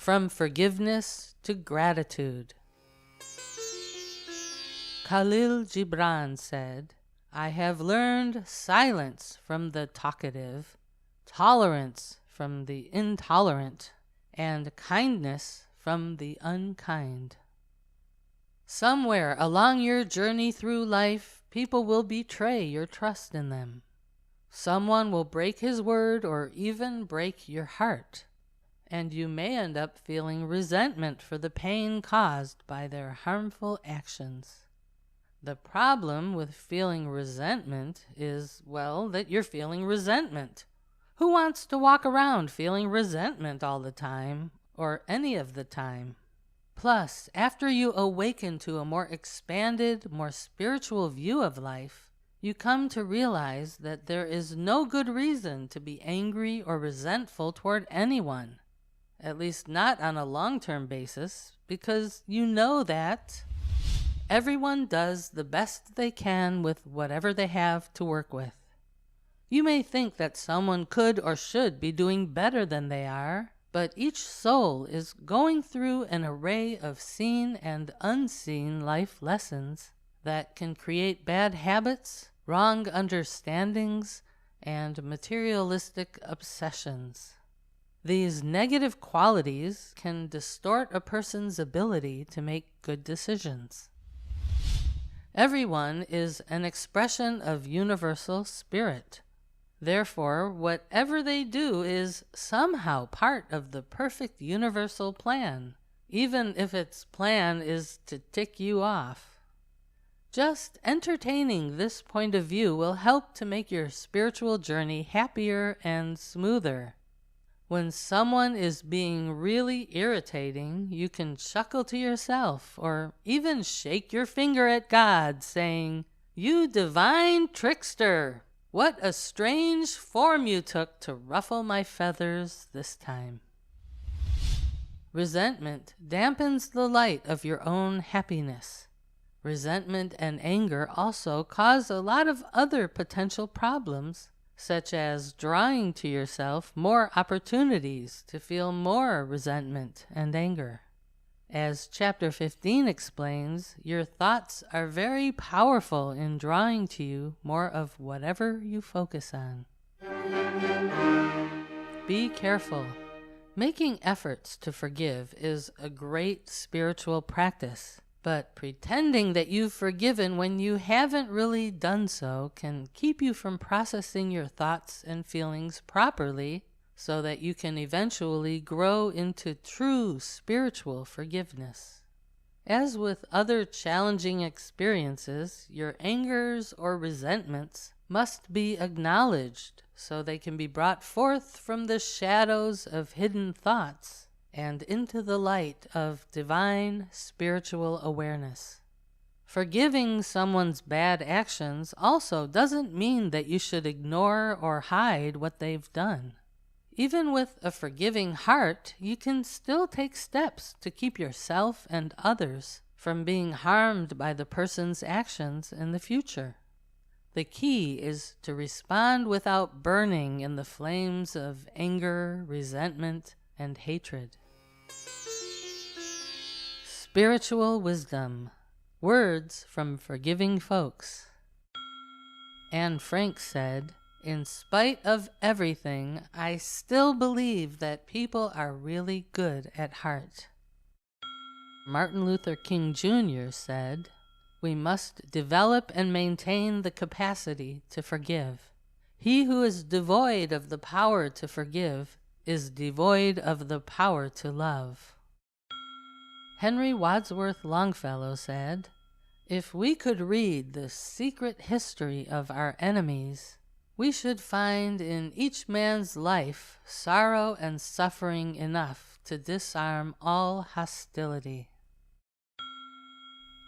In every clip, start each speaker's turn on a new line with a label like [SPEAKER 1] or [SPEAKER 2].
[SPEAKER 1] From forgiveness to gratitude. Khalil Gibran said, "I have learned silence from the talkative, tolerance from the intolerant, and kindness from the unkind." Somewhere along your journey through life, people will betray your trust in them. Someone will break his word or even break your heart, and you may end up feeling resentment for the pain caused by their harmful actions. The problem with feeling resentment is, well, that you're feeling resentment. Who wants to walk around feeling resentment all the time, or any of the time? Plus, after you awaken to a more expanded, more spiritual view of life, you come to realize that there is no good reason to be angry or resentful toward anyone, at least not on a long-term basis, because you know that everyone does the best they can with whatever they have to work with. You may think that someone could or should be doing better than they are, but each soul is going through an array of seen and unseen life lessons that can create bad habits, wrong understandings, and materialistic obsessions. These negative qualities can distort a person's ability to make good decisions. Everyone is an expression of universal spirit. Therefore, whatever they do is somehow part of the perfect universal plan, even if its plan is to tick you off. Just entertaining this point of view will help to make your spiritual journey happier and smoother. When someone is being really irritating, you can chuckle to yourself or even shake your finger at God, saying, "You divine trickster! What a strange form you took to ruffle my feathers this time." Resentment dampens the light of your own happiness. Resentment and anger also cause a lot of other potential problems, such as drawing to yourself more opportunities to feel more resentment and anger. As Chapter 15 explains, your thoughts are very powerful in drawing to you more of whatever you focus on. Be careful. Making efforts to forgive is a great spiritual practice, but pretending that you've forgiven when you haven't really done so can keep you from processing your thoughts and feelings properly, so that you can eventually grow into true spiritual forgiveness. As with other challenging experiences, your angers or resentments must be acknowledged so they can be brought forth from the shadows of hidden thoughts and into the light of divine spiritual awareness. Forgiving someone's bad actions also doesn't mean that you should ignore or hide what they've done. Even with a forgiving heart, you can still take steps to keep yourself and others from being harmed by the person's actions in the future. The key is to respond without burning in the flames of anger, resentment, and hatred. Spiritual wisdom. Words from forgiving folks. Anne Frank said, "In spite of everything, I still believe that people are really good at heart." Martin Luther King Jr. said, "We must develop and maintain the capacity to forgive. He who is devoid of the power to forgive is devoid of the power to love." Henry Wadsworth Longfellow said, "If we could read the secret history of our enemies, we should find in each man's life sorrow and suffering enough to disarm all hostility."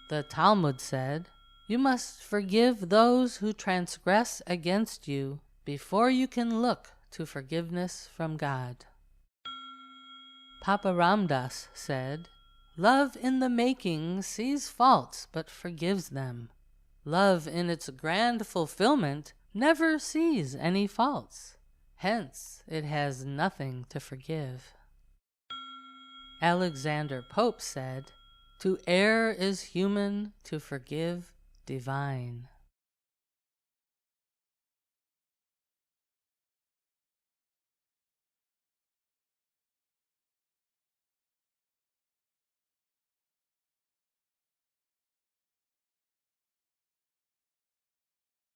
[SPEAKER 1] The Talmud said, "You must forgive those who transgress against you before you can look to forgiveness from God." Papa Ramdas said, "Love in the making sees faults but forgives them. Love in its grand fulfillment never sees any faults. Hence, it has nothing to forgive." Alexander Pope said, "To err is human, to forgive divine."